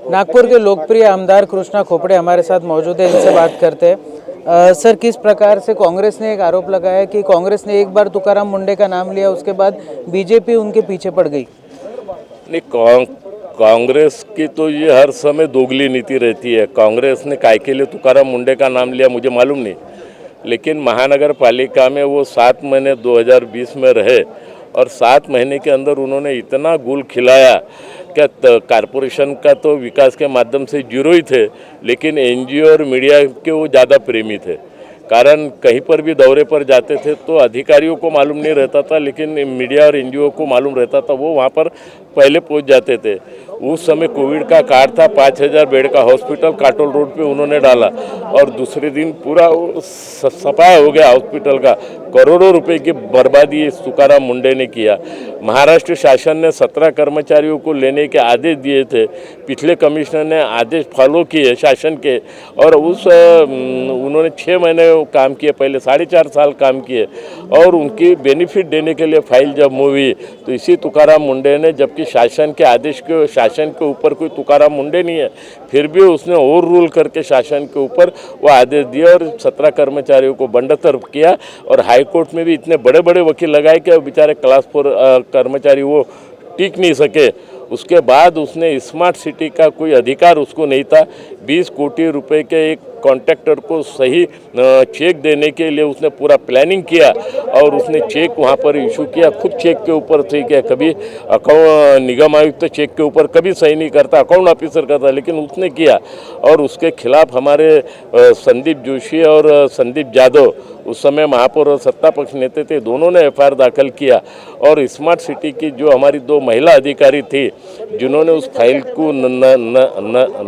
नागपुर के लोकप्रिय आमदार कृष्णा खोपड़े हमारे साथ मौजूद है, इनसे बात करते हैं। सर, किस प्रकार से कांग्रेस ने एक आरोप लगाया कि कांग्रेस ने एक बार तुकाराम मुंडे का नाम लिया, उसके बाद बीजेपी उनके पीछे पड़ गई। नहीं, कांग्रेस की तो ये हर समय दोगली नीति रहती है। कांग्रेस ने काय के लिए तुकाराम मुंडे का नाम लिया मुझे मालूम नहीं, लेकिन महानगर पालिका में वो 7 महीने 2020 में रहे और 7 महीने के अंदर उन्होंने इतना गुल खिलाया क्या कारपोरेशन का तो विकास के माध्यम से जीरो ही थे, लेकिन एनजीओ और मीडिया के वो ज़्यादा प्रेमी थे। कारण कहीं पर भी दौरे पर जाते थे तो अधिकारियों को मालूम नहीं रहता था, लेकिन मीडिया और एनजीओ को मालूम रहता था, वो वहाँ पर पहले पहुँच जाते थे। उस समय कोविड का कार्ड था, 5000 बेड का हॉस्पिटल काटोल रोड पे उन्होंने डाला और दूसरे दिन पूरा सफाया हो गया हॉस्पिटल का। करोड़ों रुपए की बर्बादी इस तुकाराम मुंडे ने किया। महाराष्ट्र शासन ने 17 कर्मचारियों को लेने के आदेश दिए थे, पिछले कमिश्नर ने आदेश फॉलो किए शासन के, और उन्होंने 6 महीने काम किए, पहले 4.5 साल काम किए और उनकी बेनिफिट देने के लिए फाइल जब हुई तो इसी तुकाराम मुंडे ने, जबकि शासन के आदेश के शासन के ऊपर कोई तुकाराम मुंडे नहीं है, फिर भी उसने ओवर रूल करके शासन के ऊपर वो आदेश दिया और 17 कर्मचारियों को बंडतर्फ किया। और हाई कोर्ट में भी इतने बड़े बड़े वकील लगाए कि बेचारे क्लास 4 कर्मचारी वो टिक नहीं सके। उसके बाद उसने स्मार्ट सिटी का कोई अधिकार उसको नहीं था। 20 कोटी रुपए के एक कॉन्ट्रैक्टर को सही चेक देने के लिए उसने पूरा प्लानिंग किया और उसने चेक वहाँ पर इशू किया। खुद चेक के ऊपर सही किया, कभी निगम आयुक्त चेक के ऊपर कभी सही नहीं करता, अकाउंट ऑफिसर करता, लेकिन उसने किया। और उसके खिलाफ हमारे संदीप जोशी और संदीप जाधव, उस समय महापौर और सत्ता पक्ष नेता थे, दोनों ने एफआईआर दाखिल किया। और स्मार्ट सिटी की जो हमारी 2 महिला अधिकारी थी जिन्होंने उस फाइल को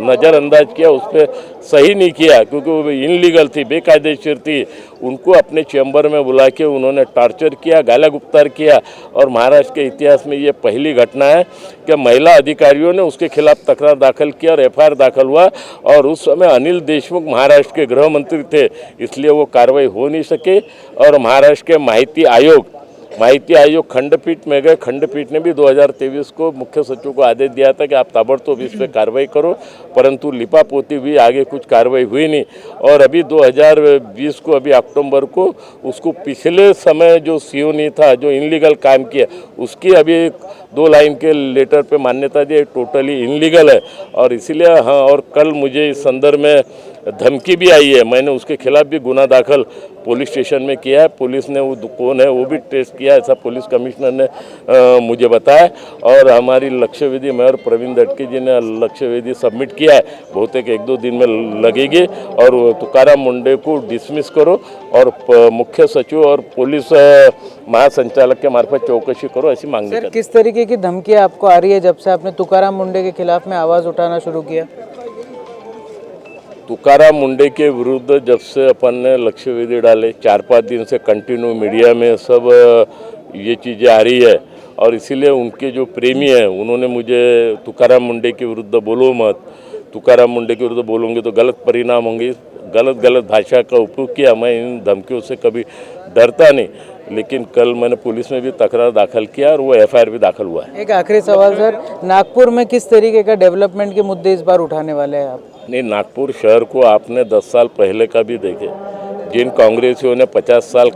नज़रअंदाज किया, उस पर सही नहीं किया क्योंकि वो इनलीगल थी, बेकायदेशीर थी, उनको अपने चैम्बर में बुला के उन्होंने टॉर्चर किया, गाला गुप्तार किया। और महाराष्ट्र के इतिहास में ये पहली घटना है कि महिला अधिकारियों ने उसके खिलाफ तकरार दाखिल किया और एफआईआर दाखिल हुआ। और उस समय अनिल देशमुख महाराष्ट्र के गृह मंत्री थे, इसलिए वो कार्रवाई हो नहीं सके। और महाराष्ट्र के माहिती आयोग खंडपीठ में गए। खंडपीठ ने भी 2023 को मुख्य सचिव को आदेश दिया था कि आप ताबड़तोब इस पर कार्रवाई करो, परंतु लिपापोती हुई, आगे कुछ कार्रवाई हुई नहीं। और अभी 2020 को, अभी अक्टूबर को, उसको पिछले समय जो सीओ नहीं था, जो इनलीगल काम किया, उसकी अभी 2 लाइन के लेटर पे मान्यता दी, टोटली इनलीगल है। और इसीलिए हाँ, और कल मुझे इस संदर्भ में धमकी भी आई है, मैंने उसके खिलाफ भी गुना दाखिल पुलिस स्टेशन में किया है। पुलिस ने वो कौन है वो भी टेस्ट किया, ऐसा पुलिस कमिश्नर ने मुझे बताया। और हमारी लक्ष्यवेधी मेयर प्रवीण दटके जी ने लक्ष्यवेधी सबमिट किया है, बहुत एक 1-2 दिन में लगेगी। और तुकाराम मुंडे को डिसमिस करो और मुख्य सचिव और पुलिस महासंचालक के मार्फत चौकसी करो, ऐसी मांग सर, किस तरीके की धमकियाँ आपको आ रही है जब से आपने तुकाराम मुंडे के खिलाफ में आवाज़ उठाना शुरू किया? तुकाराम मुंडे के विरुद्ध जब से अपन ने लक्ष्यवेधी डाले, 4-5 दिन से कंटिन्यू मीडिया में सब ये चीज़ें आ रही है। और इसीलिए उनके जो प्रेमी हैं उन्होंने मुझे तुकाराम मुंडे के विरुद्ध बोलो मत, तुकाराम मुंडे के विरुद्ध बोलोगे तो गलत परिणाम होंगे, गलत भाषा का उपयोग किया। मैं इन धमकियों से कभी डरता नहीं, लेकिन कल मैंने पुलिस में भी तकरार दाखिल किया और वो एफआईआर भी दाखिल हुआ है। एक आखिरी सवाल सर, नागपुर में किस तरीके का डेवलपमेंट के मुद्दे इस बार उठाने वाले हैं आप? नहीं, नागपुर शहर को आपने 10 साल पहले का भी देखे, जिन कांग्रेसियों ने 50 साल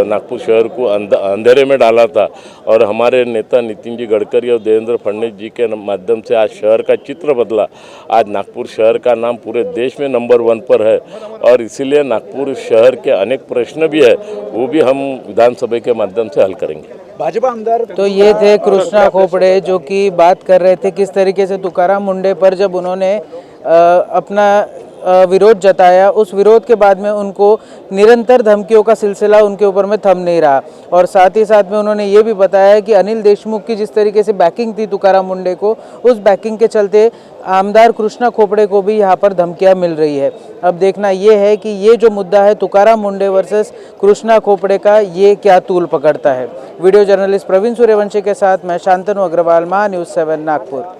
नागपुर शहर को अंधेरे में डाला था, और हमारे नेता नितिन जी गडकरी और देवेंद्र फडणवीस जी के माध्यम से आज शहर का चित्र बदला। आज नागपुर शहर का नाम पूरे देश में नंबर 1 पर है। और इसीलिए नागपुर शहर के अनेक प्रश्न भी है, वो भी हम विधानसभा के माध्यम से हल करेंगे। भाजपा आमदार तो ये थे कृष्णा खोपड़े, जो कि बात कर रहे थे किस तरीके से तुकाराम मुंडे पर जब उन्होंने अपना विरोध जताया, उस विरोध के बाद में उनको निरंतर धमकियों का सिलसिला उनके ऊपर में थम नहीं रहा। और साथ ही साथ में उन्होंने ये भी बताया कि अनिल देशमुख की जिस तरीके से बैकिंग थी तुकाराम मुंडे को, उस बैकिंग के चलते आमदार कृष्णा खोपड़े को भी यहाँ पर धमकियाँ मिल रही है। अब देखना ये है कि ये जो मुद्दा है तुकाराम मुंडे वर्सेस कृष्णा खोपड़े का, ये क्या तूल पकड़ता है। वीडियो जर्नलिस्ट प्रवीण सूर्यवंशी के साथ मैं शांतनु अग्रवाल, महान्यूज़ 7 नागपुर।